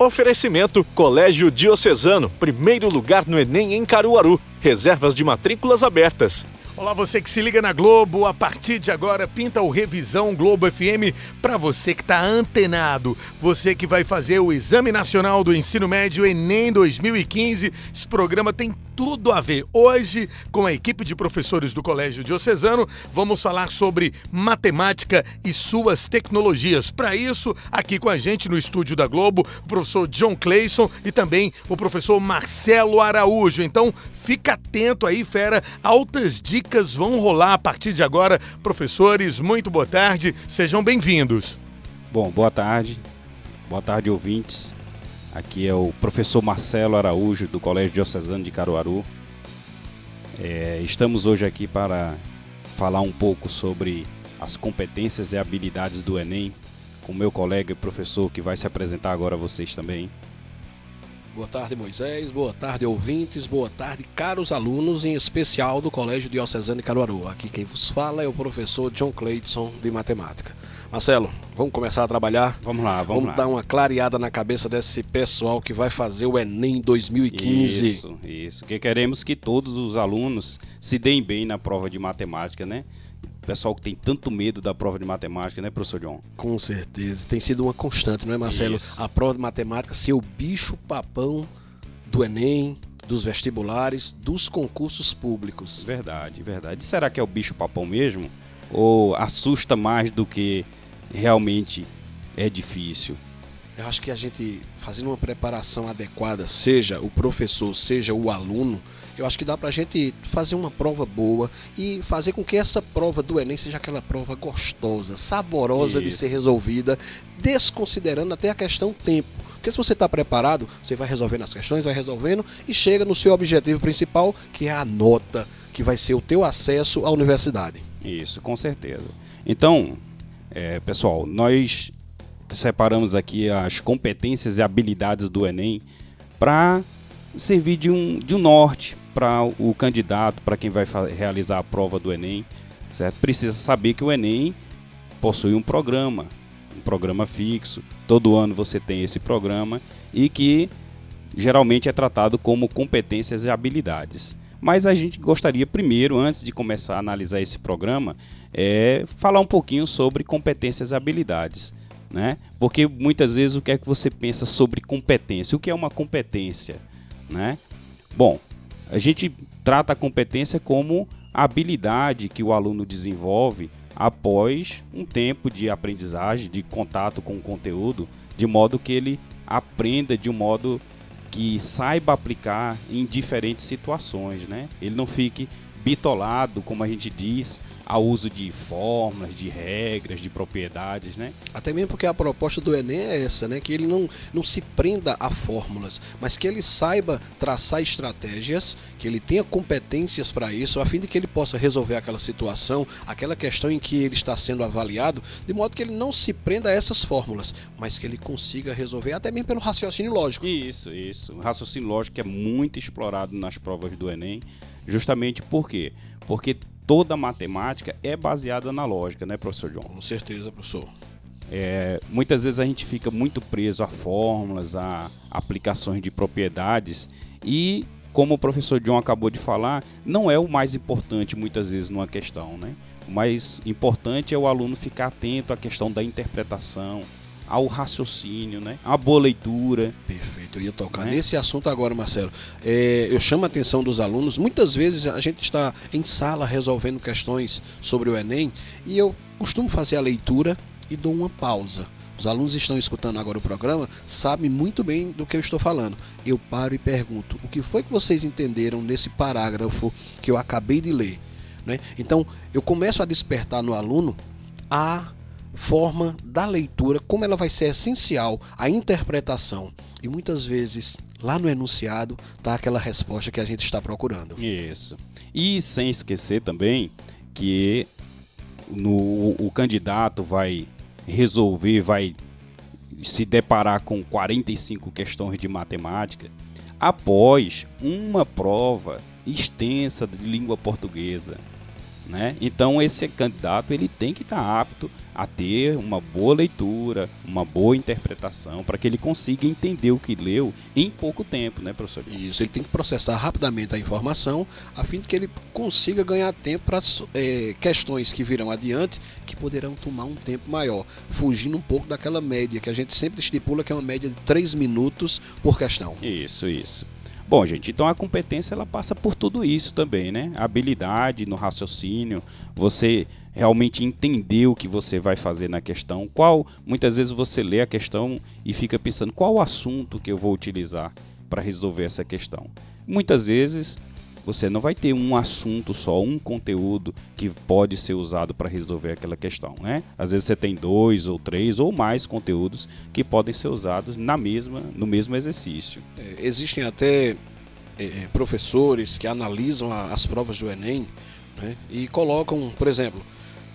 Oferecimento Colégio Diocesano, primeiro lugar no Enem em Caruaru. Reservas de matrículas abertas. Olá, você que se liga na Globo, a partir de agora pinta o Revisão Globo FM para você que está antenado, você que vai fazer o Exame Nacional do Ensino Médio Enem 2015, esse programa tem tudo a ver. Hoje, com a equipe de professores do Colégio Diocesano, vamos falar sobre matemática e suas tecnologias. Para isso, aqui com a gente no estúdio da Globo, o professor John Clayson e também o professor Marcelo Araújo. Então, fica atento aí, fera, altas dicas vão rolar a partir de agora. Professores, muito boa tarde, sejam bem-vindos. Bom, boa tarde, ouvintes. Aqui é o professor Marcelo Araújo, do Colégio Diocesano de Caruaru. Estamos hoje aqui para falar um pouco sobre as competências e habilidades do Enem, com o meu colega e professor que vai se apresentar agora a vocês também. Boa tarde, Moisés. Boa tarde, ouvintes. Boa tarde, caros alunos, em especial do Colégio Diocesano de Caruaru. Aqui quem vos fala é o professor John Clayson, de Matemática. Marcelo, vamos começar a trabalhar? Vamos lá. Vamos dar uma clareada na cabeça desse pessoal que vai fazer o Enem 2015. Isso. Que queremos que todos os alunos se deem bem na prova de matemática, né? O pessoal que tem tanto medo da prova de matemática, né, professor John? Com certeza. Tem sido uma constante, não é, Marcelo? Isso. A prova de matemática ser o bicho-papão do Enem, dos vestibulares, dos concursos públicos. Verdade. E será que é o bicho-papão mesmo? Ou assusta mais do que realmente é difícil? Eu acho que a gente, fazendo uma preparação adequada, seja o professor, seja o aluno, eu acho que dá pra gente fazer uma prova boa e fazer com que essa prova do Enem seja aquela prova gostosa, saborosa de ser resolvida, desconsiderando até a questão tempo. Porque se você está preparado, você vai resolvendo as questões, vai resolvendo e chega no seu objetivo principal, que é a nota, que vai ser o teu acesso à universidade. Isso, com certeza. Então, pessoal, nós separamos aqui as competências e habilidades do Enem para servir de um norte para o candidato, para quem vai realizar a prova do Enem, certo? Precisa saber que o Enem possui um programa fixo, todo ano você tem esse programa e que geralmente é tratado como competências e habilidades. Mas a gente gostaria primeiro, antes de começar a analisar esse programa, falar um pouquinho sobre competências e habilidades, né? Porque muitas vezes o que é que você pensa sobre competência? O que é uma competência, né? Bom, a gente trata a competência como a habilidade que o aluno desenvolve após um tempo de aprendizagem, de contato com o conteúdo, de modo que ele aprenda de um modo que saiba aplicar em diferentes situações, né? Ele não fique bitolado, como a gente diz, ao uso de fórmulas, de regras, de propriedades, né? Até mesmo porque a proposta do Enem é essa, né? Que ele não se prenda a fórmulas, mas que ele saiba traçar estratégias, que ele tenha competências para isso, a fim de que ele possa resolver aquela situação, aquela questão em que ele está sendo avaliado, de modo que ele não se prenda a essas fórmulas, mas que ele consiga resolver até mesmo pelo raciocínio lógico. Isso. O raciocínio lógico é muito explorado nas provas do Enem, justamente por quê? Porque toda matemática é baseada na lógica, né, professor John? Com certeza, professor. Muitas vezes a gente fica muito preso a fórmulas, a aplicações de propriedades e, como o professor John acabou de falar, não é o mais importante muitas vezes numa questão, né? O mais importante é o aluno ficar atento à questão da interpretação, ao raciocínio, né? A boa leitura. Perfeito, eu ia tocar nesse assunto agora, Marcelo. Eu chamo a atenção dos alunos, muitas vezes a gente está em sala resolvendo questões sobre o Enem e eu costumo fazer a leitura e dou uma pausa. Os alunos estão escutando agora o programa, sabem muito bem do que eu estou falando. Eu paro e pergunto, o que foi que vocês entenderam nesse parágrafo que eu acabei de ler? Né? Então, eu começo a despertar no aluno a forma da leitura, como ela vai ser essencial, a interpretação. E muitas vezes, lá no enunciado, está aquela resposta que a gente está procurando. Isso. E sem esquecer também que o candidato vai resolver, vai se deparar com 45 questões de matemática após uma prova extensa de língua portuguesa. né? Então esse candidato ele tem que estar apto a ter uma boa leitura, uma boa interpretação, para que ele consiga entender o que leu em pouco tempo, né, professor? Isso, ele tem que processar rapidamente a informação, a fim de que ele consiga ganhar tempo para questões que virão adiante, que poderão tomar um tempo maior, fugindo um pouco daquela média que a gente sempre estipula, que é uma média de 3 minutos por questão. Isso. Bom, gente, então a competência ela passa por tudo isso também, né? A habilidade no raciocínio, você realmente entender o que você vai fazer na questão, muitas vezes você lê a questão e fica pensando qual o assunto que eu vou utilizar para resolver essa questão. Muitas vezes você não vai ter um assunto só, um conteúdo que pode ser usado para resolver aquela questão, né? Às vezes você tem 2 ou 3 ou mais conteúdos que podem ser usados no mesmo exercício. Existem até professores que analisam as provas do Enem, né, e colocam, por exemplo,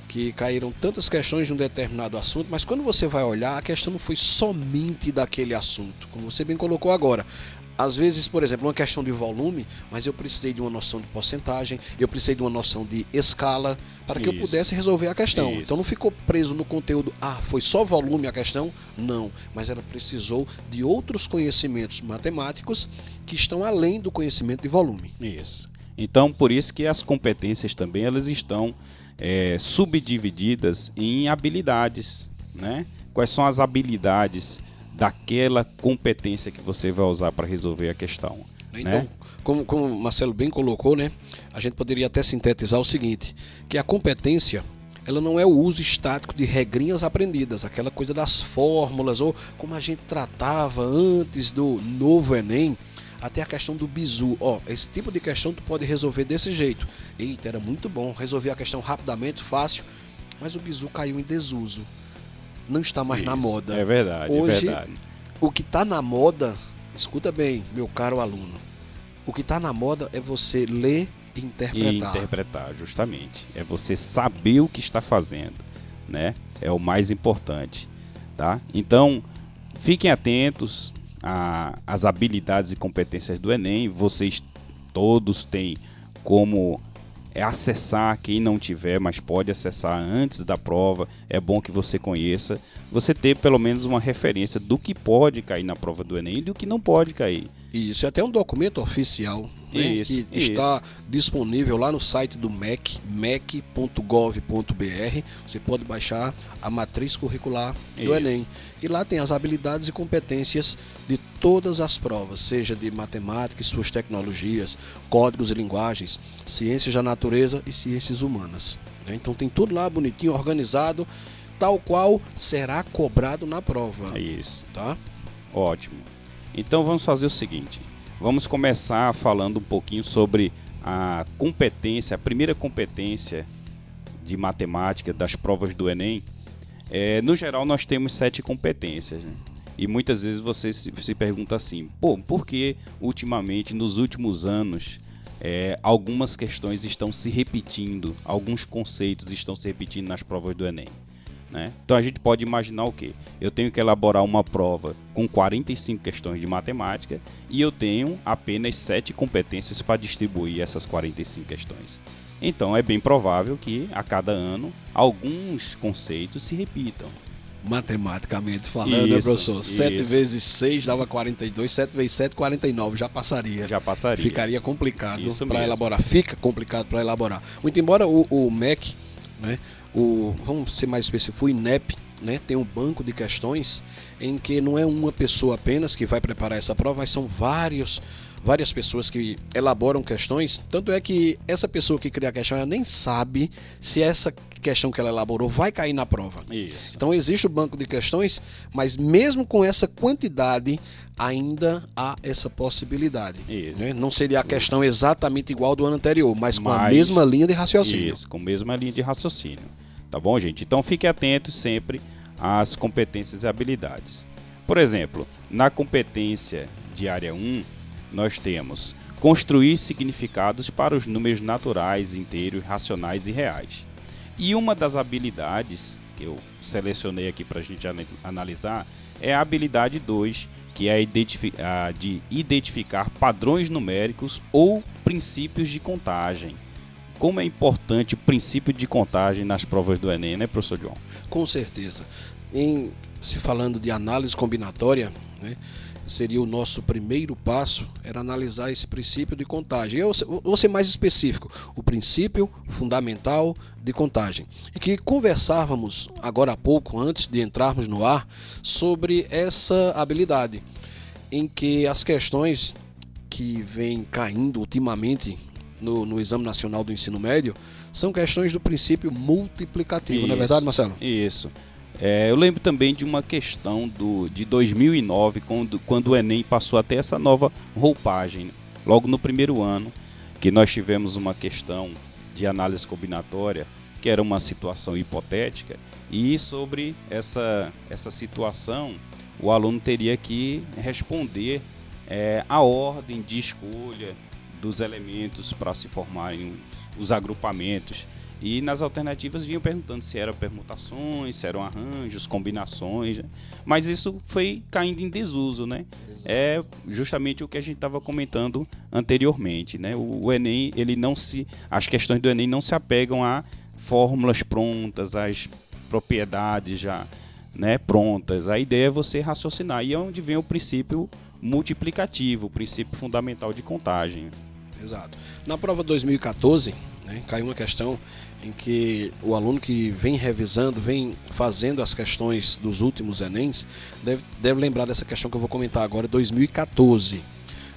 que caíram tantas questões de um determinado assunto, mas quando você vai olhar, a questão não foi somente daquele assunto, como você bem colocou agora. Às vezes, por exemplo, uma questão de volume, mas eu precisei de uma noção de porcentagem, eu precisei de uma noção de escala, para que eu pudesse resolver a questão. Então não ficou preso no conteúdo, foi só volume a questão? Não, mas ela precisou de outros conhecimentos matemáticos que estão além do conhecimento de volume. Isso. Então, por isso que as competências também elas estão subdivididas em habilidades, né? Quais são as habilidades daquela competência que você vai usar para resolver a questão. Então, né? como o Marcelo bem colocou, né, a gente poderia até sintetizar o seguinte, que a competência ela não é o uso estático de regrinhas aprendidas, aquela coisa das fórmulas, ou como a gente tratava antes do novo Enem, até a questão do bizu. Esse tipo de questão tu pode resolver desse jeito. Eita, era muito bom, resolver a questão rapidamente, fácil, mas o bizu caiu em desuso. Não está mais na moda. É verdade, Hoje, é verdade. O que está na moda, escuta bem, meu caro aluno, o que está na moda é você ler e interpretar. E interpretar, justamente. É você saber o que está fazendo, né? É o mais importante, tá? Então, fiquem atentos às habilidades e competências do Enem. Vocês todos têm como acessar, quem não tiver, mas pode acessar antes da prova. É bom que você conheça, você ter pelo menos uma referência do que pode cair na prova do Enem e do que não pode cair. Isso, é até um documento oficial, né, que está disponível lá no site do MEC, mec.gov.br. Você pode baixar a matriz curricular do Enem. E lá tem as habilidades e competências de todas as provas, seja de matemática e suas tecnologias, códigos e linguagens, ciências da natureza e ciências humanas, né? Então tem tudo lá bonitinho, organizado, tal qual será cobrado na prova. Isso. Tá? Ótimo. Então vamos fazer o seguinte, vamos começar falando um pouquinho sobre a competência, a primeira competência de matemática das provas do Enem. No geral nós temos 7 competências, né? E muitas vezes você se pergunta assim, por que ultimamente, nos últimos anos, algumas questões estão se repetindo, alguns conceitos estão se repetindo nas provas do Enem? Né? Então a gente pode imaginar o quê? Eu tenho que elaborar uma prova com 45 questões de matemática e eu tenho apenas 7 competências para distribuir essas 45 questões. Então é bem provável que a cada ano alguns conceitos se repitam. Matematicamente falando, né, professor? 7 vezes 6 dava 42, 7 vezes 7, 49, já passaria. Ficaria complicado para elaborar. Fica complicado para elaborar. Muito embora o MEC, né, vamos ser mais específico, o INEP, né, tem um banco de questões em que não é uma pessoa apenas que vai preparar essa prova, mas são várias pessoas que elaboram questões. Tanto é que essa pessoa que cria a questão, ela nem sabe se essa questão que ela elaborou vai cair na prova. Isso. Então existe o banco de questões, mas mesmo com essa quantidade, ainda há essa possibilidade. Né? Não seria a questão exatamente igual do ano anterior, mas com a mesma linha de raciocínio. Isso, com a mesma linha de raciocínio. Tá bom, gente? Então fique atento sempre às competências e habilidades. Por exemplo, na competência de área 1, nós temos construir significados para os números naturais, inteiros, racionais e reais. E uma das habilidades que eu selecionei aqui para a gente analisar é a habilidade 2, que é a de identificar padrões numéricos ou princípios de contagem. como é importante o princípio de contagem nas provas do Enem, né, professor John? Com certeza. Se falando de análise combinatória, né, seria o nosso primeiro passo, era analisar esse princípio de contagem. Eu vou ser mais específico, o princípio fundamental de contagem. E que conversávamos agora há pouco, antes de entrarmos no ar, sobre essa habilidade, em que as questões que vêm caindo ultimamente no Exame Nacional do Ensino Médio são questões do princípio multiplicativo, não é verdade, Marcelo? Isso. Eu lembro também de uma questão de 2009, quando o Enem passou a ter essa nova roupagem. Logo no primeiro ano, que nós tivemos uma questão de análise combinatória, que era uma situação hipotética, e sobre essa situação, o aluno teria que responder a ordem de escolha dos elementos para se formarem os agrupamentos. E nas alternativas vinham perguntando se eram permutações, se eram arranjos, combinações, né? Mas isso foi caindo em desuso, né? Exato. É justamente o que a gente estava comentando anteriormente, né? O Enem, as questões do Enem não se apegam a fórmulas prontas, às propriedades já, né, prontas. A ideia é você raciocinar, e é onde vem o princípio multiplicativo, o princípio fundamental de contagem. Exato. Na prova 2014, né, caiu uma questão em que o aluno que vem revisando, vem fazendo as questões dos últimos Enems, deve lembrar dessa questão que eu vou comentar agora, 2014,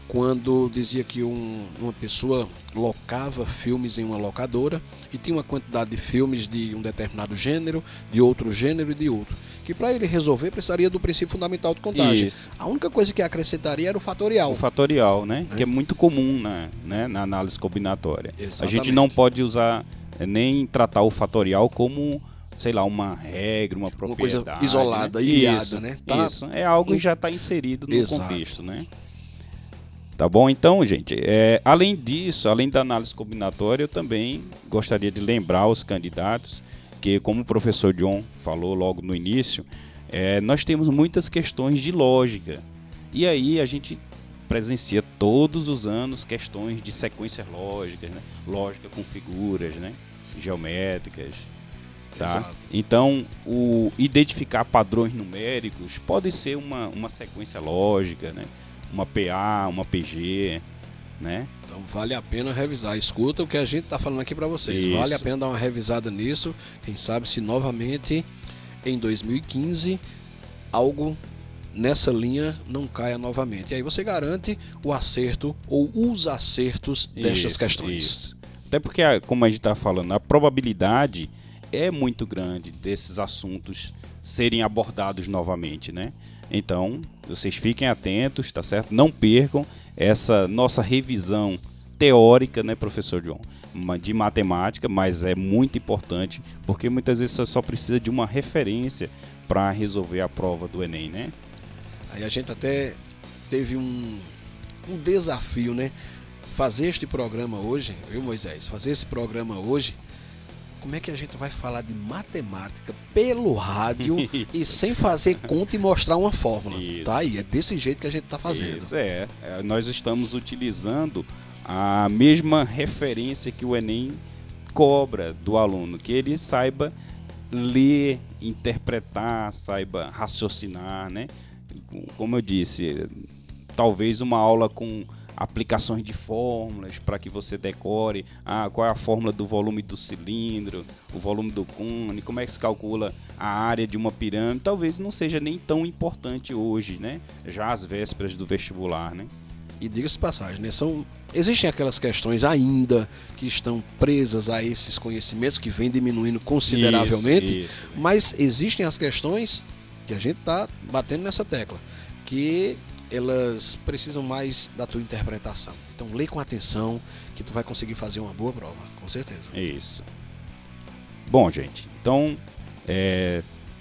quando dizia que uma pessoa locava filmes em uma locadora e tinha uma quantidade de filmes de um determinado gênero, de outro gênero e de outro, que para ele resolver precisaria do princípio fundamental de contagem. Isso. A única coisa que acrescentaria era o fatorial. O fatorial, né? Que é muito comum na análise combinatória. Exatamente. A gente não pode usar, nem tratar o fatorial como, sei lá, uma regra, uma propriedade. Uma coisa isolada, ilhada, né? Isso, é algo que já está inserido no contexto, né? Tá bom? Então, gente, além disso, além da análise combinatória, eu também gostaria de lembrar os candidatos que, como o professor John falou logo no início, nós temos muitas questões de lógica. E aí a gente presencia todos os anos questões de sequências lógicas, né? Lógica com figuras, né, geométricas. Tá? Exato. Então, identificar padrões numéricos pode ser uma sequência lógica, né? Uma PA, uma PG, né? Então vale a pena revisar. Escuta o que a gente está falando aqui para vocês. Isso. Vale a pena dar uma revisada nisso. Quem sabe se novamente em 2015 algo nessa linha não caia novamente. E aí você garante o acerto ou os acertos destas questões. Isso. Até porque, como a gente está falando, a probabilidade é muito grande desses assuntos serem abordados novamente, né? Então, vocês fiquem atentos, tá certo? Não percam essa nossa revisão teórica, né, professor John? De matemática, mas é muito importante, porque muitas vezes você só precisa de uma referência para resolver a prova do Enem, né? Aí a gente até teve um desafio, né? Fazer este programa hoje, viu, Moisés? Fazer esse programa hoje. Como é que a gente vai falar de matemática pelo rádio e sem fazer conta e mostrar uma fórmula? Isso. Tá aí, é desse jeito que a gente está fazendo. Isso, nós estamos utilizando a mesma referência que o Enem cobra do aluno, que ele saiba ler, interpretar, saiba raciocinar, né? Como eu disse, talvez uma aula com aplicações de fórmulas para que você decore qual é a fórmula do volume do cilindro, o volume do cone, como é que se calcula a área de uma pirâmide, talvez não seja nem tão importante hoje, né? Já às vésperas do vestibular, né? E diga-se de passagem, né? Existem aquelas questões ainda que estão presas a esses conhecimentos que vêm diminuindo consideravelmente, isso. Mas existem as questões que a gente está batendo nessa tecla, que elas precisam mais da tua interpretação. Então lê com atenção que tu vai conseguir fazer uma boa prova, com certeza. Isso. Bom, gente, então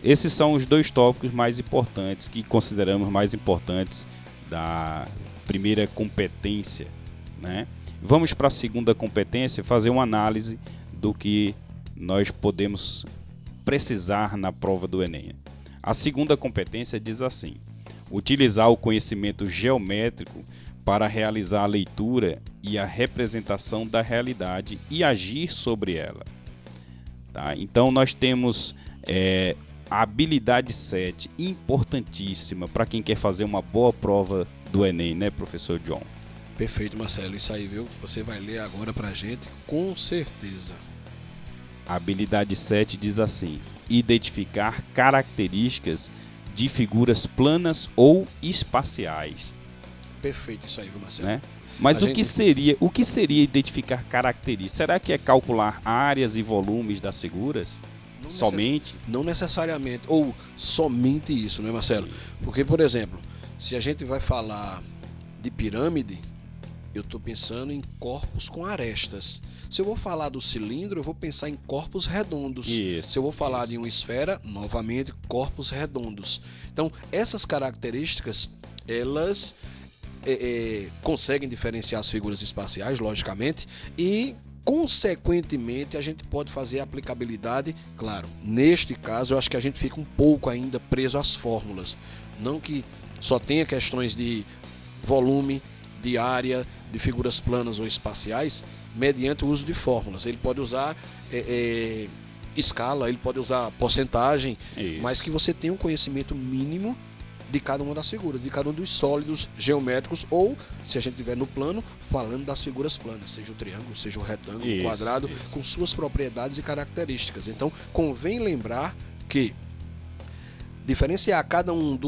esses são os dois tópicos mais importantes, que consideramos mais importantes da primeira competência, né? Vamos para a segunda competência, fazer uma análise do que nós podemos precisar na prova do Enem. A segunda competência diz assim: utilizar o conhecimento geométrico para realizar a leitura e a representação da realidade e agir sobre ela. Tá? Então nós temos a habilidade 7, importantíssima para quem quer fazer uma boa prova do Enem, né, professor John? Perfeito, Marcelo. Isso aí, viu? Você vai ler agora pra gente, com certeza. A habilidade 7 diz assim: identificar características de figuras planas ou espaciais. Perfeito isso aí, viu, Marcelo? Né? Mas o que seria identificar características? Será que é calcular áreas e volumes das figuras? Somente? Não necessariamente, ou somente isso, né, Marcelo? Porque, por exemplo, se a gente vai falar de pirâmide, eu estou pensando em corpos com arestas. Se eu vou falar do cilindro, eu vou pensar em corpos redondos. Isso, se eu vou falar de uma esfera, novamente, corpos redondos. Então, essas características, elas conseguem diferenciar as figuras espaciais, logicamente, e consequentemente a gente pode fazer a aplicabilidade. Claro, neste caso eu acho que a gente fica um pouco ainda preso às fórmulas, não que só tenha questões de volume, de área, de figuras planas ou espaciais mediante o uso de fórmulas. Ele pode usar escala, ele pode usar porcentagem, mas que você tenha um conhecimento mínimo de cada uma das figuras, de cada um dos sólidos geométricos, ou, se a gente estiver no plano, falando das figuras planas, seja o triângulo, seja o retângulo, o quadrado, com suas propriedades e características. Então, convém lembrar que diferenciar cada um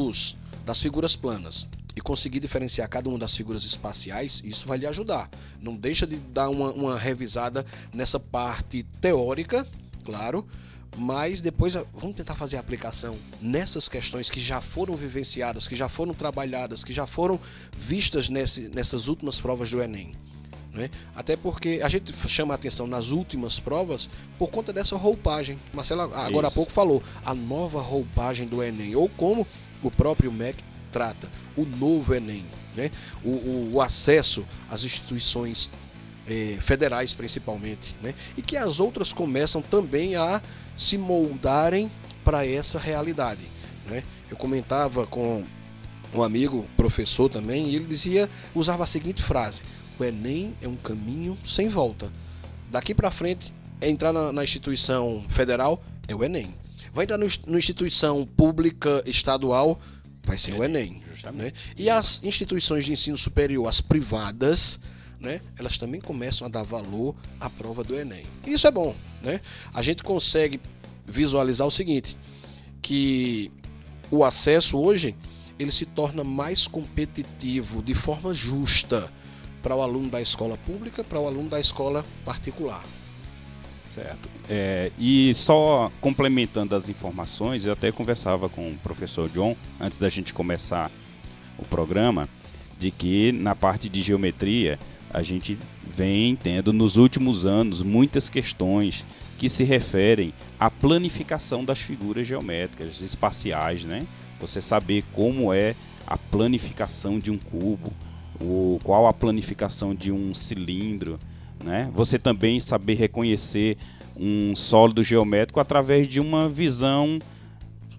das figuras planas e conseguir diferenciar cada uma das figuras espaciais, isso vai lhe ajudar. Não deixa de dar uma revisada nessa parte teórica, claro, mas depois vamos tentar fazer a aplicação nessas questões que já foram vivenciadas, que já foram trabalhadas, que já foram vistas nessas últimas provas do Enem, né? Até porque a gente chama a atenção nas últimas provas por conta dessa roupagem. Marcelo agora há pouco falou, a nova roupagem do Enem, ou como o próprio MEC trata, o novo Enem, né? O acesso às instituições federais principalmente, né? E que as outras começam também a se moldarem para essa realidade, né? Eu comentava com um amigo, professor também, e ele usava a seguinte frase: o Enem é um caminho sem volta. Daqui para frente, entrar na instituição federal é o Enem. Vai entrar na instituição pública estadual, vai ser o Enem, né? E as instituições de ensino superior, as privadas, né, elas também começam a dar valor à prova do Enem. E isso é bom, né? A gente consegue visualizar o seguinte, que o acesso hoje ele se torna mais competitivo de forma justa para o aluno da escola pública, para o aluno da escola particular. Certo. E só complementando as informações, eu até conversava com o professor John, antes da gente começar o programa, de que na parte de geometria a gente vem tendo nos últimos anos muitas questões que se referem à planificação das figuras geométricas, espaciais, né? Você saber como é a planificação de um cubo, qual a planificação de um cilindro, né? Você também saber reconhecer um sólido geométrico através de uma visão,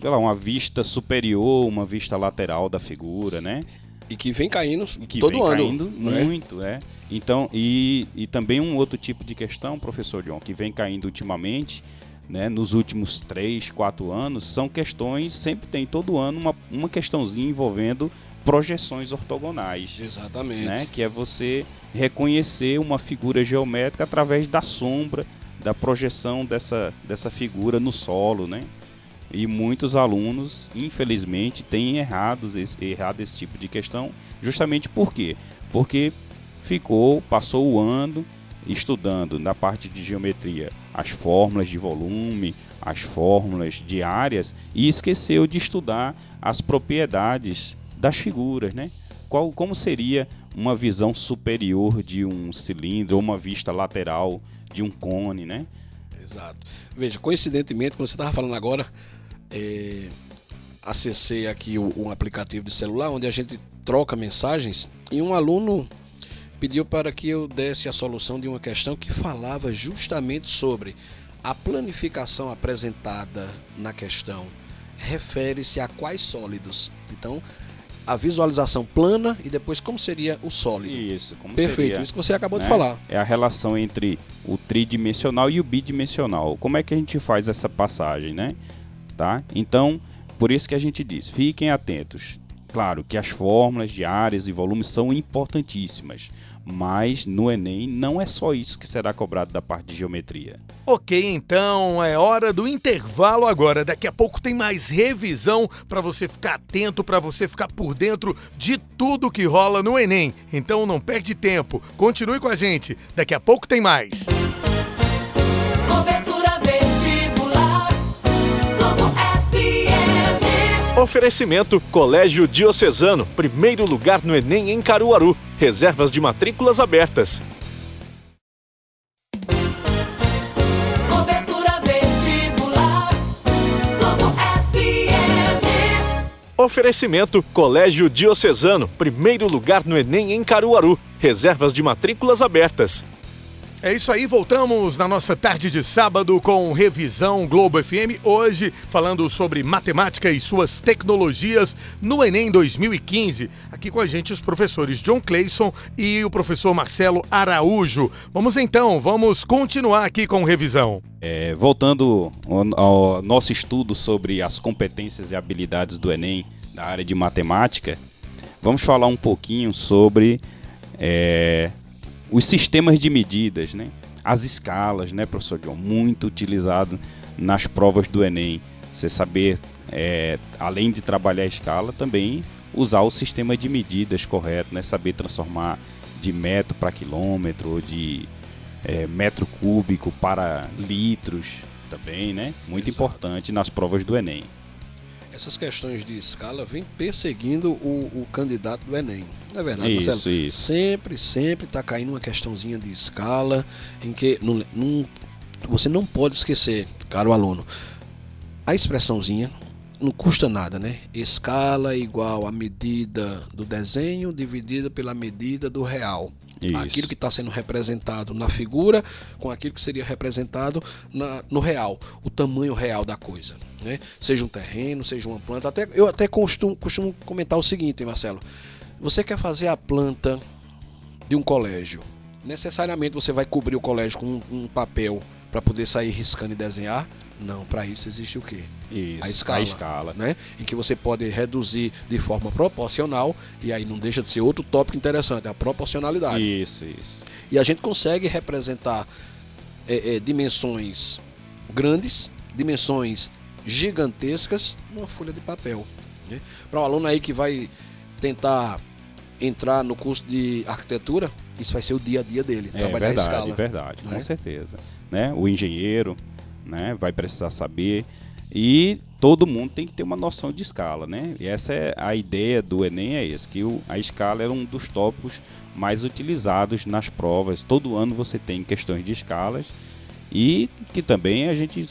sei lá, uma vista superior, uma vista lateral da figura, né? E que vem caindo todo ano. Caindo muito, Então, e também um outro tipo de questão, professor John, que vem caindo ultimamente, né, nos últimos 3, 4 anos, são questões, sempre tem todo ano uma questãozinha envolvendo projeções ortogonais. Exatamente. Né, que é você reconhecer uma figura geométrica através da sombra, da projeção dessa figura no solo, né? E muitos alunos, infelizmente, têm errado esse tipo de questão, justamente por quê? Porque passou o ano estudando na parte de geometria as fórmulas de volume, as fórmulas de áreas, e esqueceu de estudar as propriedades das figuras, né? Como seria uma visão superior de um cilindro ou uma vista lateral de um cone, né? Exato. Veja, coincidentemente, quando você estava falando agora, acessei aqui um aplicativo de celular onde a gente troca mensagens, e um aluno pediu para que eu desse a solução de uma questão que falava justamente sobre a planificação apresentada na questão refere-se a quais sólidos. Então, a visualização plana e depois como seria o sólido. Isso, como Perfeito, seria, isso que você acabou de né? falar. É a relação entre o tridimensional e o bidimensional. Como é que a gente faz essa passagem, né? Tá? Então, por isso que a gente diz, fiquem atentos. Claro que as fórmulas de áreas e volumes são importantíssimas, mas no Enem não é só isso que será cobrado da parte de geometria. Ok, então é hora do intervalo agora. Daqui a pouco tem mais revisão para você ficar atento, para você ficar por dentro de tudo que rola no Enem. Então não perde tempo, continue com a gente. Daqui a pouco tem mais. Cobertura vestibular, Globo FM. Oferecimento Colégio Diocesano, primeiro lugar no Enem em Caruaru. Reservas de matrículas abertas. Cobertura vestibular, Globo FM. Oferecimento Colégio Diocesano, primeiro lugar no Enem em Caruaru. Reservas de matrículas abertas. É isso aí, voltamos na nossa tarde de sábado com Revisão Globo FM, hoje falando sobre matemática e suas tecnologias no Enem 2015. Aqui com a gente os professores John Cleison e o professor Marcelo Araújo. Vamos continuar aqui com Revisão. Voltando ao nosso estudo sobre as competências e habilidades do Enem da área de matemática, vamos falar um pouquinho sobre os sistemas de medidas, né? As escalas, né, professor John? Muito utilizado nas provas do Enem. Você saber, além de trabalhar a escala, também usar o sistema de medidas correto, né? Saber transformar de metro para quilômetro, ou de metro cúbico para litros também, né? Muito Exato. importante nas provas do Enem. Essas questões de escala vêm perseguindo o candidato do Enem. Não é verdade, Isso, Marcelo? isso. Sempre está caindo uma questãozinha de escala em que você não pode esquecer, caro aluno, a expressãozinha não custa nada, né? Escala igual a medida do desenho dividida pela medida do real. Isso. Aquilo que está sendo representado na figura com aquilo que seria representado no real, o tamanho real da coisa, né? Seja um terreno, seja uma planta. Eu até costumo comentar o seguinte, Marcelo. Você quer fazer a planta de um colégio, necessariamente você vai cobrir o colégio com um papel para poder sair riscando e desenhar? Não, para isso existe o quê? Isso, A a escala, escala. né? Em que você pode reduzir de forma proporcional, e aí não deixa de ser outro tópico interessante, a proporcionalidade. Isso. E a gente consegue representar dimensões grandes, dimensões gigantescas numa folha de papel, né? Para um aluno aí que vai tentar entrar no curso de arquitetura, isso vai ser o dia a dia dele, trabalhar a escala. Verdade, né? com certeza. Né? O engenheiro, né, vai precisar saber, e todo mundo tem que ter uma noção de escala, né? E essa é a ideia do Enem, que a escala é um dos tópicos mais utilizados nas provas. Todo ano você tem questões de escalas, e que também a gente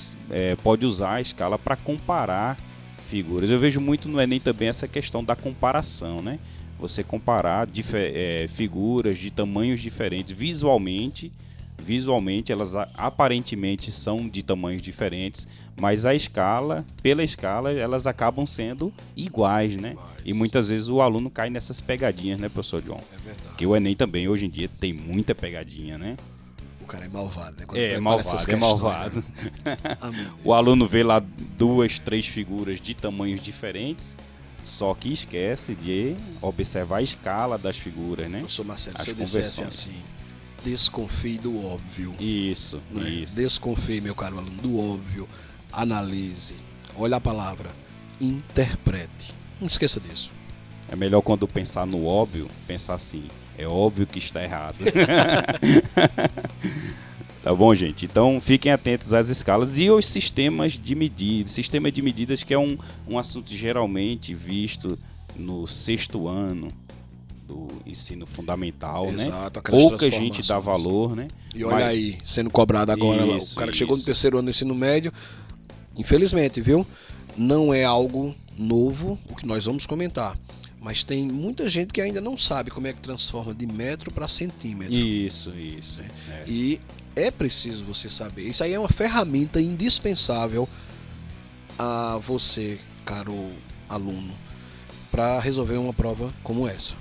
pode usar a escala para comparar figuras. Eu vejo muito no Enem também essa questão da comparação, né? Você comparar figuras de tamanhos diferentes visualmente elas aparentemente são de tamanhos diferentes, mas pela escala, elas acabam sendo iguais, né? E muitas vezes o aluno cai nessas pegadinhas, né, professor John? É verdade. Porque o Enem também, hoje em dia, tem muita pegadinha, né? O cara é malvado, né? Quando É prepara malvado, essas é questões, malvado. né? Ah, meu Deus. O aluno vê lá 2, 3 figuras de tamanhos diferentes, só que esquece de observar a escala das figuras, né? Professor Marcelo, As se eu dissesse conversões. assim, desconfie do óbvio. Isso, Né? isso. Desconfie, meu caro aluno, do óbvio. Analise. Olha a palavra. Interprete. Não esqueça disso. É melhor, quando pensar no óbvio, pensar assim, é óbvio que está errado. Tá bom, gente? Então fiquem atentos às escalas e aos sistemas de medidas. Sistema de medidas, que é um assunto geralmente visto no 6º ano do ensino fundamental, Exato, né? aquelas Pouca gente dá transformações. valor, né? E olha Mas- aí, sendo cobrado agora, Isso, o cara que chegou no isso. 3º ano do ensino médio, infelizmente, viu? Não é algo novo o que nós vamos comentar. Mas tem muita gente que ainda não sabe como é que transforma de metro para centímetro. Isso. É. E é preciso você saber. Isso aí é uma ferramenta indispensável a você, caro aluno. para resolver uma prova como essa.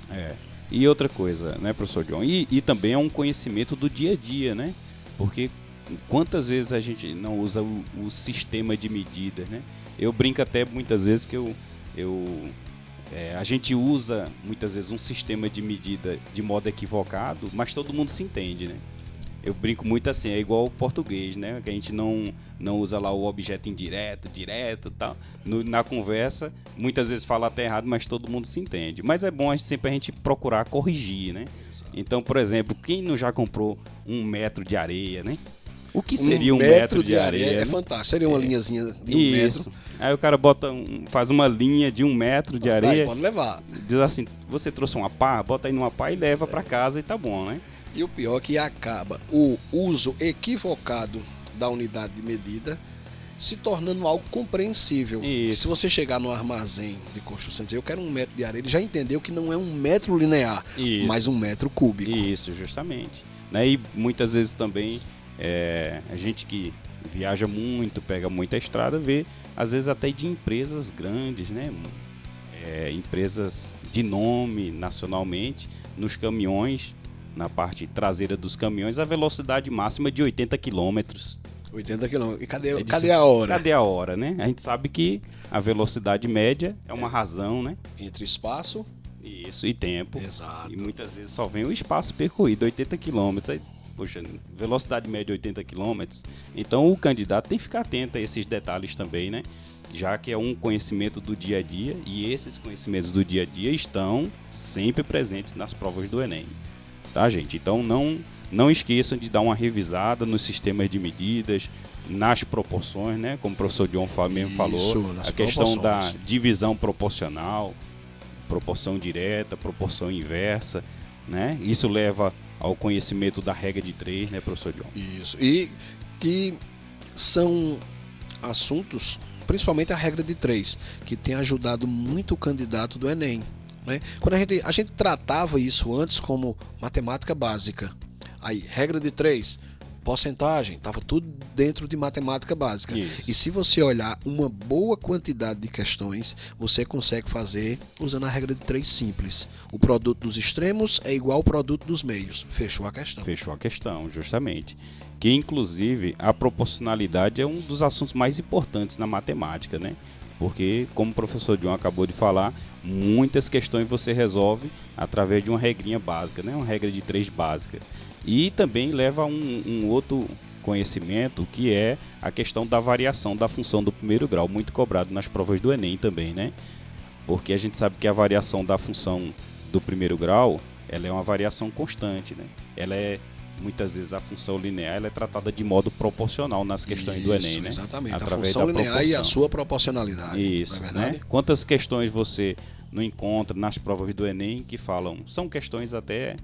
E outra coisa, né, professor John? E também é um conhecimento do dia a dia, né? Porque quantas vezes a gente não usa o sistema de medidas, né? Eu brinco até muitas vezes que a gente usa muitas vezes um sistema de medida de modo equivocado, mas todo mundo se entende, né? Eu brinco muito assim, é igual o português, né? Que a gente não usa lá o objeto indireto, direto e tal. Na conversa, muitas vezes fala até errado, mas todo mundo se entende. Mas é bom sempre a gente procurar corrigir, né? Então, por exemplo, quem não já comprou 1 metro de areia, né? O que seria 1 metro de areia? É né? fantástico, seria uma linhazinha de 1 Isso. metro. Aí o cara faz uma linha de 1 metro de areia. Pode levar. Diz assim, você trouxe uma pá, bota aí numa pá e leva pra casa e tá bom, né? E o pior é que acaba o uso equivocado da unidade de medida se tornando algo compreensível. Isso. Se você chegar no armazém de construção e dizer, eu quero 1 metro de areia, ele já entendeu que não é 1 metro linear, Isso. mas 1 metro cúbico. Isso, justamente. Né? E muitas vezes também a gente que viaja muito, pega muita estrada, vê às vezes até de empresas grandes, né? Empresas de nome nacionalmente, nos caminhões, na parte traseira dos caminhões, a velocidade máxima de 80 km. 80 km. E cadê a hora? Cadê a hora, né? A gente sabe que a velocidade média é uma razão, né? Entre espaço. Isso, e tempo. Exato. E muitas vezes só vem o espaço percorrido, 80 km. Aí, poxa, velocidade média 80 km. Então o candidato tem que ficar atento a esses detalhes também, né? Já que é um conhecimento do dia a dia, e esses conhecimentos do dia a dia estão sempre presentes nas provas do Enem. Tá, gente? Então não esqueçam de dar uma revisada nos sistemas de medidas, nas proporções, né? Como o professor John mesmo falou, nas a questão da proporções. divisão proporcional, proporção direta, proporção inversa, né? Isso leva ao conhecimento da regra de 3, né, professor John? Isso. E que são assuntos, principalmente a regra de 3, que tem ajudado muito o candidato do Enem. Né? Quando a gente tratava isso antes como matemática básica, aí regra de 3, porcentagem, estava tudo dentro de matemática básica. Isso. E se você olhar uma boa quantidade de questões, você consegue fazer usando a regra de 3 simples. O produto dos extremos é igual ao produto dos meios. Fechou a questão. Fechou a questão, justamente. Que inclusive a proporcionalidade é um dos assuntos mais importantes na matemática, né? Porque, como o professor John acabou de falar, muitas questões você resolve através de uma regrinha básica, né? Uma regra de 3 básica. E também leva a um outro conhecimento, que é a questão da variação da função do primeiro grau, muito cobrado nas provas do Enem também, né? Porque a gente sabe que a variação da função do primeiro grau, ela é uma variação constante, né? Ela é, muitas vezes, a função linear, ela é tratada de modo proporcional nas questões do Enem, né? Exatamente, Através a função da linear e a proporção. sua proporcionalidade. Isso, não é verdade? né? Quantas questões você não encontra nas provas do Enem que falam, são questões até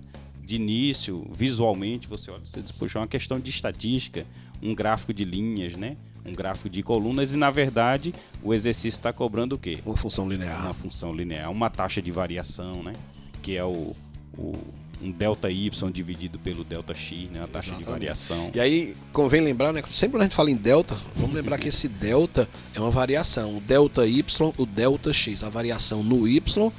de início, visualmente, você olha, você diz, poxa, é uma questão de estatística, um gráfico de linhas, né? Um gráfico de colunas, e na verdade o exercício está cobrando o quê? Uma função linear. Uma função linear, uma taxa de variação, né? Que é um delta y dividido pelo delta x, né? Uma taxa de Exatamente. variação. E aí, convém lembrar, né? Sempre quando a gente fala em delta, vamos lembrar que esse delta é uma variação. O delta y, o delta x, a variação no y.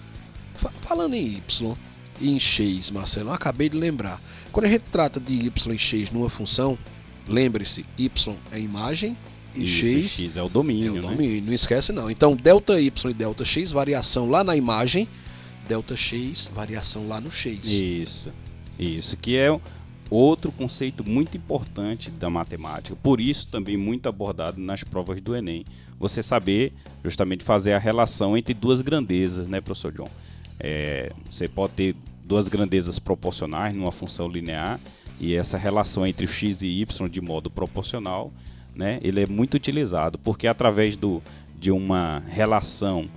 Falando em y e em x, Marcelo, eu acabei de lembrar. Quando a gente trata de y e x numa função, lembre-se, y é imagem e Isso, x é o domínio, é o né? domínio. Não esquece não. Então, delta y e delta x, variação lá na imagem, delta x, variação lá no x. Isso, que é outro conceito muito importante da matemática, por isso também muito abordado nas provas do Enem. Você saber justamente fazer a relação entre duas grandezas, né, professor John? Você pode ter duas grandezas proporcionais numa função linear, e essa relação entre o x e y de modo proporcional, né, ele é muito utilizado, porque através de uma relação,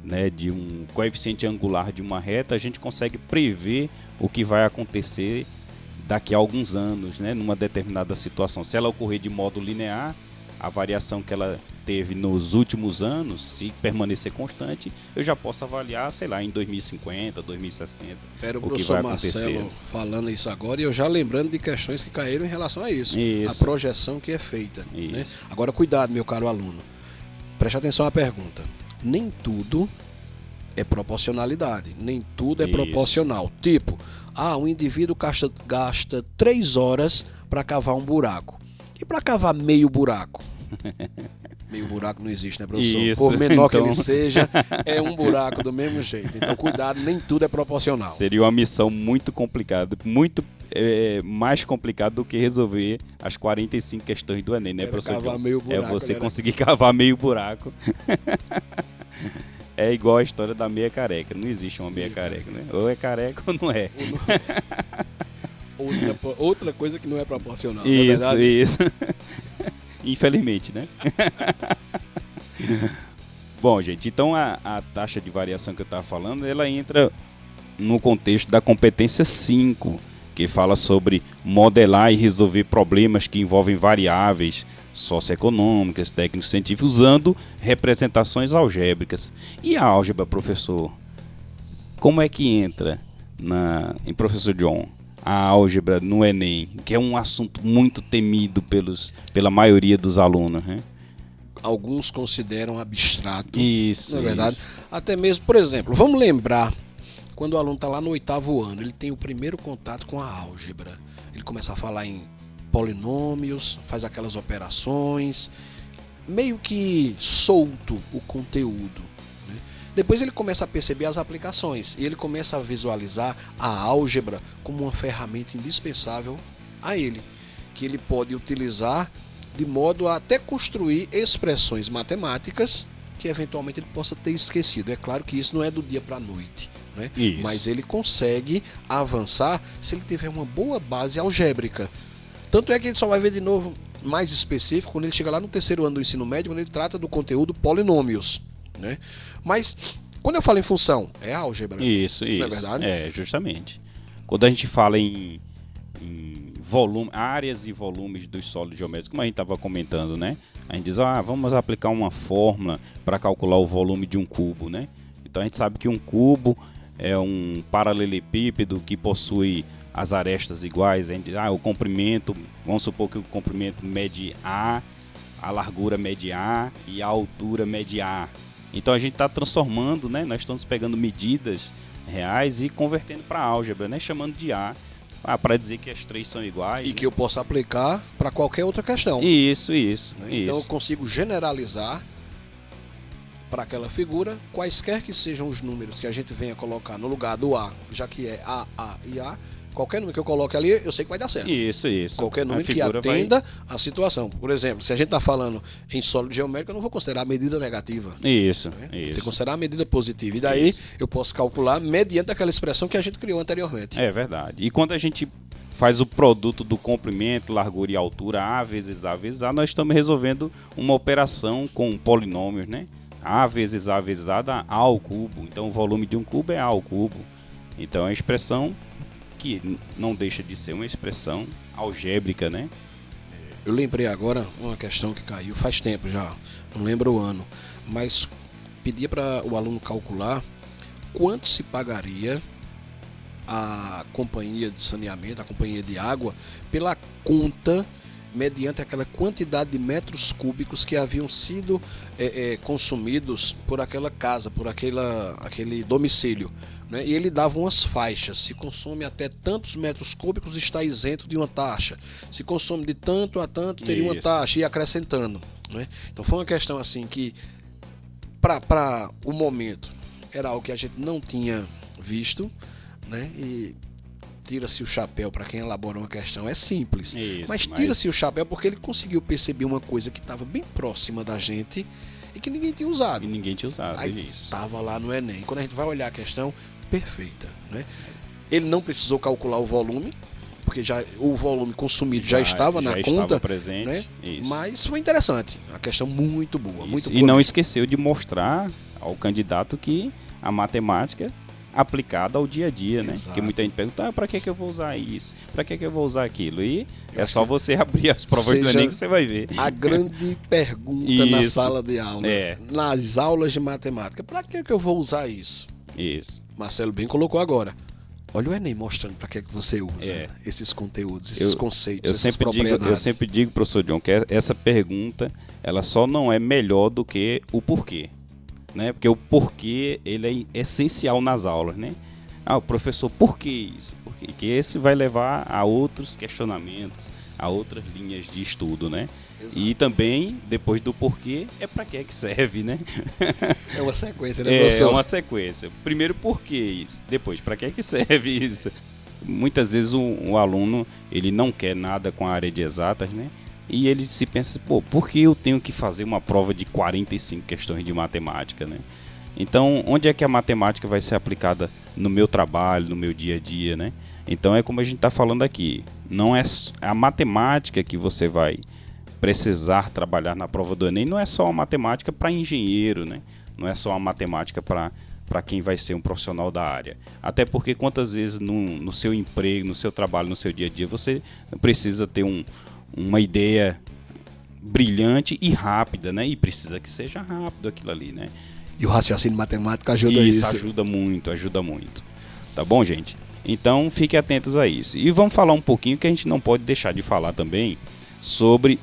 né, de um coeficiente angular de uma reta, a gente consegue prever o que vai acontecer daqui a alguns anos, né, numa determinada situação. Se ela ocorrer de modo linear, a variação que ela teve nos últimos anos, se permanecer constante, eu já posso avaliar, sei lá, em 2050, 2060, Era o o que vai professor acontecer. Marcelo falando isso agora, e eu já lembrando de questões que caíram em relação a isso. Isso. A projeção que é feita. Né? Isso. Agora, cuidado, meu caro aluno. Preste atenção à pergunta. Nem tudo é proporcionalidade. Nem tudo é Isso. proporcional. Tipo, um indivíduo gasta 3 horas para cavar um buraco. E para cavar meio buraco? Meio buraco não existe, né, professor? Isso, Por menor que então. ele seja, é um buraco do mesmo jeito. Então, cuidado, nem tudo é proporcional. Seria uma missão muito complicada, muito mais complicada do que resolver as 45 questões do Enem, né, Era professor? cavar John? meio buraco, É você né? conseguir cavar meio buraco. É igual a história da meia careca. Não existe uma meia careca, né? Ou é careca ou não é. Outra coisa que não é proporcional. Isso, não é verdade? isso. Infelizmente, né? Bom, gente, então a taxa de variação que eu estava falando, ela entra no contexto da competência 5, que fala sobre modelar e resolver problemas que envolvem variáveis socioeconômicas, técnicos científicos, usando representações algébricas. E a álgebra, professor? Como é que entra em professor John? A álgebra no Enem, que é um assunto muito temido pela maioria dos alunos, né? Alguns consideram abstrato. Isso, Não é verdade? isso. Até mesmo, por exemplo, vamos lembrar quando o aluno está lá no 8º ano, ele tem o primeiro contato com a álgebra. Ele começa a falar em polinômios, faz aquelas operações, meio que solto o conteúdo. Né? Depois ele começa a perceber as aplicações e ele começa a visualizar a álgebra como uma ferramenta indispensável a ele, que ele pode utilizar de modo a até construir expressões matemáticas que eventualmente ele possa ter esquecido. É claro que isso não é do dia para a noite, né? Isso. Mas ele consegue avançar se ele tiver uma boa base algébrica. Tanto é que ele só vai ver de novo mais específico quando ele chega lá no 3º ano do ensino médio, quando ele trata do conteúdo polinômios, né? Mas quando eu falo em função, é álgebra. Isso, isso. Não é verdade? É, justamente. Quando a gente fala em volume, áreas e volumes dos sólidos geométricos, como a gente estava comentando, né? A gente diz, vamos aplicar uma fórmula para calcular o volume de um cubo, né? Então a gente sabe que um cubo é um paralelepípedo que possui as arestas iguais. A gente diz, o comprimento, vamos supor que o comprimento mede A, a largura mede A e a altura mede A. Então a gente está transformando, né? Nós estamos pegando medidas reais e convertendo para álgebra, né? Chamando de A, para dizer que as três são iguais. E que eu possa aplicar para qualquer outra questão. Isso. Né? Então eu consigo generalizar para aquela figura, quaisquer que sejam os números que a gente venha colocar no lugar do A, já que é A e A, qualquer número que eu coloque ali, eu sei que vai dar certo. Isso. Qualquer A número que figura atenda a situação. Por exemplo, se a gente está falando em sólido geométrico, eu não vou considerar a medida negativa. Isso. Tem que considerar a medida positiva. E daí eu posso calcular mediante aquela expressão que a gente criou anteriormente. É verdade. E quando a gente faz o produto do comprimento, largura e altura, A vezes A, nós estamos resolvendo uma operação com polinômios, né? A vezes A dá A ao cubo. Então o volume de um cubo é A ao cubo. Então é uma expressão que não deixa de ser uma expressão algébrica, né? Eu lembrei agora uma questão que caiu faz tempo já, não lembro o ano, mas pedia para o aluno calcular quanto se pagaria a companhia de saneamento, a companhia de água, pela conta mediante aquela quantidade de metros cúbicos que haviam sido consumidos por aquela casa, por aquele domicílio. Né? E ele dava umas faixas. Se consome até tantos metros cúbicos, está isento de uma taxa. Se consome de tanto a tanto, teria uma taxa, e acrescentando. Né? Então foi uma questão assim que, para o momento, era algo que a gente não tinha visto, né? E tira-se o chapéu para quem elabora uma questão. É simples, mas tira-se o chapéu porque ele conseguiu perceber uma coisa que estava bem próxima da gente e que ninguém tinha usado. Aí estava lá no Enem. Quando a gente vai olhar a questão, perfeita, né? Ele não precisou calcular o volume, porque o volume consumido já estava na conta, presente, né? Mas foi interessante, uma questão muito boa, muito boa. E não esqueceu de mostrar ao candidato que a matemática aplicada ao dia a dia, né? Porque muita gente pergunta, para que eu vou usar isso? Para que eu vou usar aquilo? E é só você abrir as provas do Enem que você vai ver. A grande pergunta na sala de aula, nas aulas de matemática, para que eu vou usar isso? Isso. Marcelo bem colocou agora. Olha o Enem mostrando para que você usa esses conteúdos, esses conceitos, essas propriedades. Eu sempre digo, professor John, que essa pergunta ela só não é melhor do que o porquê. né? Porque o porquê ele é essencial nas aulas, né? Ah, o professor, por que isso? Porque esse vai levar a outros questionamentos, a outras linhas de estudo, né? Exato. E também, depois do porquê, é para que serve, né? É uma sequência, né, É professor? uma sequência. Primeiro, por que isso? Depois, para que serve isso? Muitas vezes o aluno, ele não quer nada com a área de exatas, né? E ele se pensa, pô, por que eu tenho que fazer uma prova de 45 questões de matemática, né? Então, onde é que a matemática vai ser aplicada no meu trabalho, no meu dia a dia, né? Então, é como a gente está falando aqui. Não é a matemática que você vai precisar trabalhar na prova do Enem, não é só uma matemática para engenheiro, né? Não é só uma matemática para quem vai ser um profissional da área. Até porque quantas vezes no seu emprego, no seu trabalho, no seu dia a dia, você precisa ter uma ideia brilhante e rápida, né? E precisa que seja rápido aquilo ali, né? E o raciocínio matemático ajuda Isso isso. ajuda muito, ajuda muito. Tá bom, gente? Então, fiquem atentos a isso. E vamos falar um pouquinho, que a gente não pode deixar de falar também, sobre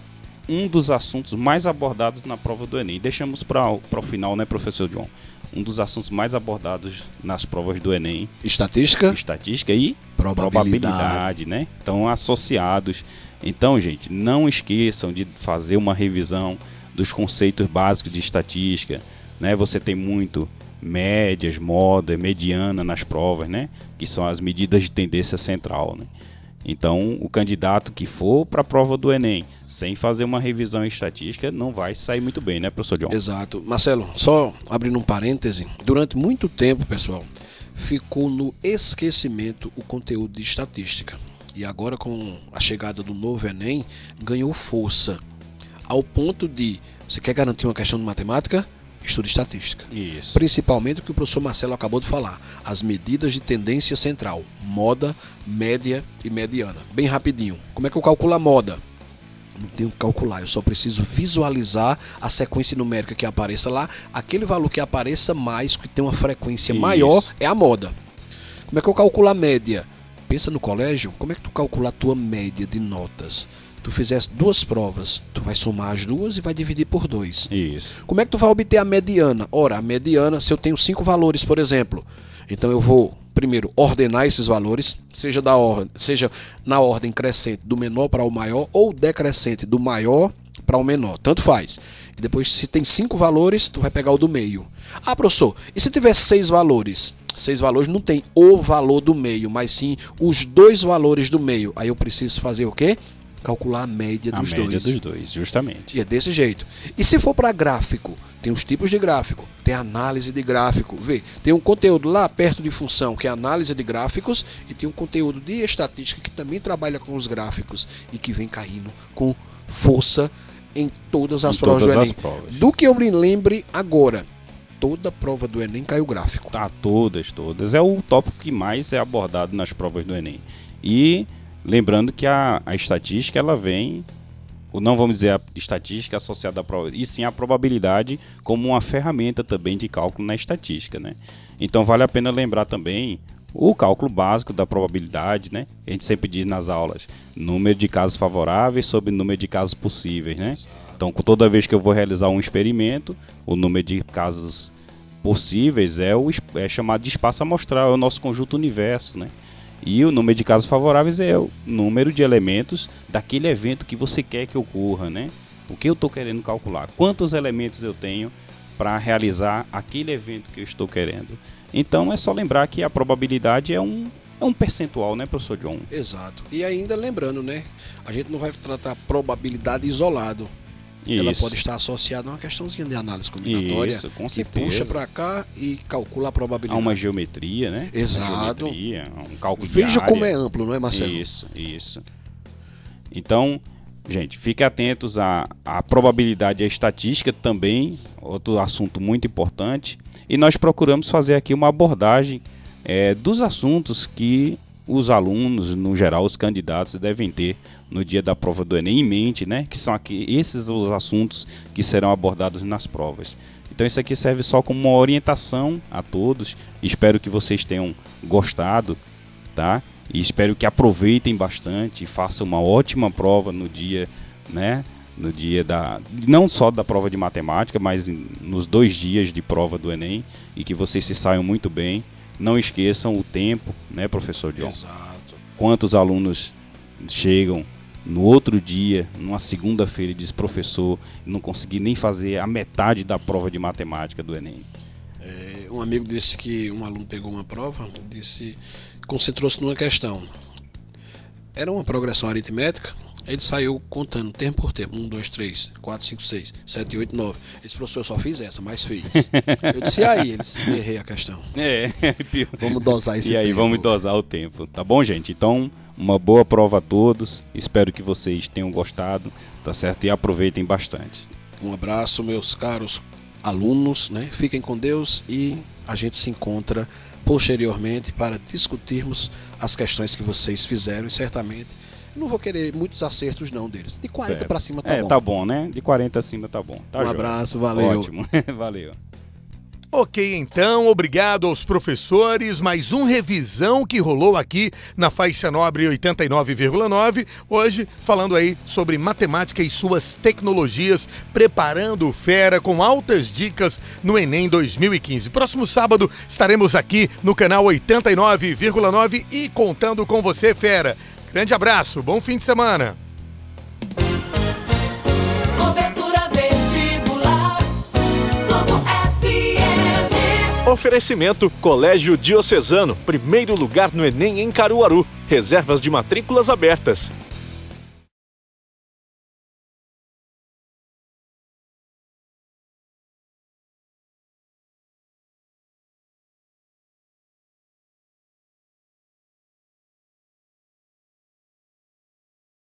um dos assuntos mais abordados na prova do Enem. Deixamos para o final, né, professor John? Um dos assuntos mais abordados nas provas do Enem. Estatística Estatística e Probabilidade. né? Estão associados. Então, gente, não esqueçam de fazer uma revisão dos conceitos básicos de estatística, né? Você tem muito médias, moda, mediana nas provas, né? Que são as medidas de tendência central, né? Então, o candidato que for para a prova do Enem sem fazer uma revisão em estatística não vai sair muito bem, né, professor John? Exato. Marcelo, só abrindo um parêntese, durante muito tempo, pessoal, ficou no esquecimento o conteúdo de estatística. E agora, com a chegada do novo Enem, ganhou força. Ao ponto de, você quer garantir uma questão de matemática? Estude estatística. Isso. Principalmente o que o professor Marcelo acabou de falar, as medidas de tendência central, moda, média e mediana. Bem rapidinho. Como é que eu calculo a moda? Não tenho que calcular, eu só preciso visualizar a sequência numérica que apareça lá. Aquele valor que apareça mais, que tem uma frequência Isso. maior, é a moda. Como é que eu calculo a média? Pensa no colégio, como é que tu calcula a tua média de notas? Tu fizesse 2 provas, tu vai somar as 2 e vai dividir por 2. Isso. Como é que tu vai obter a mediana? Ora, a mediana, se eu tenho 5 valores, por exemplo, então eu vou primeiro ordenar esses valores, seja na ordem crescente do menor para o maior ou decrescente do maior para o menor, tanto faz. E depois, se tem 5 valores, tu vai pegar o do meio. Ah, professor, e se tiver 6 valores? 6 valores não tem o valor do meio, mas sim os 2 valores do meio. Aí eu preciso fazer o quê? Calcular a média dos dois. A média dos dois, justamente. E é desse jeito. E se for para gráfico, tem os tipos de gráfico, tem análise de gráfico. Vê, tem um conteúdo lá perto de função, que é análise de gráficos, e tem um conteúdo de estatística que também trabalha com os gráficos e que vem caindo com força em todas as provas do Enem. Do que eu me lembre agora, toda prova do Enem caiu gráfico. Tá, todas. É o tópico que mais é abordado nas provas do Enem. E lembrando que a estatística, ela vem, ou não vamos dizer a estatística associada à prova, e sim a probabilidade como uma ferramenta também de cálculo na estatística, né? Então vale a pena lembrar também o cálculo básico da probabilidade, né? A gente sempre diz nas aulas, número de casos favoráveis sobre número de casos possíveis, né? Então, toda vez que eu vou realizar um experimento, o número de casos possíveis é chamado de espaço amostral, é o nosso conjunto universo, né? E o número de casos favoráveis é o número de elementos daquele evento que você quer que ocorra, né? O que eu estou querendo calcular? Quantos elementos eu tenho para realizar aquele evento que eu estou querendo? Então é só lembrar que a probabilidade é um percentual, né, professor John? Exato. E ainda lembrando, né? A gente não vai tratar probabilidade isolado. Ela pode estar associada a uma questãozinha de análise combinatória. Isso, com que certeza. puxa para cá e calcula a Há probabilidade. uma geometria, né? Exato. Uma geometria, um cálculo de Veja área. como é amplo, não é, Marcelo? Isso. Então, gente, fiquem atentos à probabilidade e à estatística também, outro assunto muito importante. E nós procuramos fazer aqui uma abordagem dos assuntos que os alunos, no geral, os candidatos devem ter no dia da prova do Enem em mente, né? Que são esses os assuntos que serão abordados nas provas. Então isso aqui serve só como uma orientação a todos. Espero que vocês tenham gostado, tá? E espero que aproveitem bastante e façam uma ótima prova no dia, né, no dia não só da prova de matemática, mas nos 2 dias de prova do Enem, e que vocês se saiam muito bem. Não esqueçam o tempo, né, professor John? Exato. Quantos alunos chegam no outro dia, numa segunda-feira, e diz: professor, não consegui nem fazer a metade da prova de matemática do Enem. Um amigo disse que um aluno pegou uma prova, concentrou-se numa questão. Era uma progressão aritmética. Ele saiu contando tempo por tempo. 1, 2, 3, 4, 5, 6, 7, 8, 9. Ele disse: professor, eu só fiz essa, mas fiz. Eu disse: e aí? Ele disse: errei a questão. Vamos dosar esse tempo. E aí, vamos dosar o tempo. Tá bom, gente? Então, uma boa prova a todos. Espero que vocês tenham gostado, tá certo? E aproveitem bastante. Um abraço, meus caros alunos, né? Fiquem com Deus e a gente se encontra posteriormente para discutirmos as questões que vocês fizeram e certamente não vou querer muitos acertos não deles. De 40 para cima tá bom. Tá bom, né? De 40 acima tá bom. Tá, um joia. abraço, valeu. Ótimo, valeu. Ok, então, obrigado aos professores. Mais um revisão que rolou aqui na faixa nobre 89,9. Hoje, falando aí sobre matemática e suas tecnologias, preparando o Fera com altas dicas no Enem 2015. Próximo sábado estaremos aqui no canal 89,9 e contando com você, Fera. Grande abraço, bom fim de semana. Cobertura vestibular, Globo FM. Oferecimento Colégio Diocesano, primeiro lugar no Enem em Caruaru. Reservas de matrículas abertas.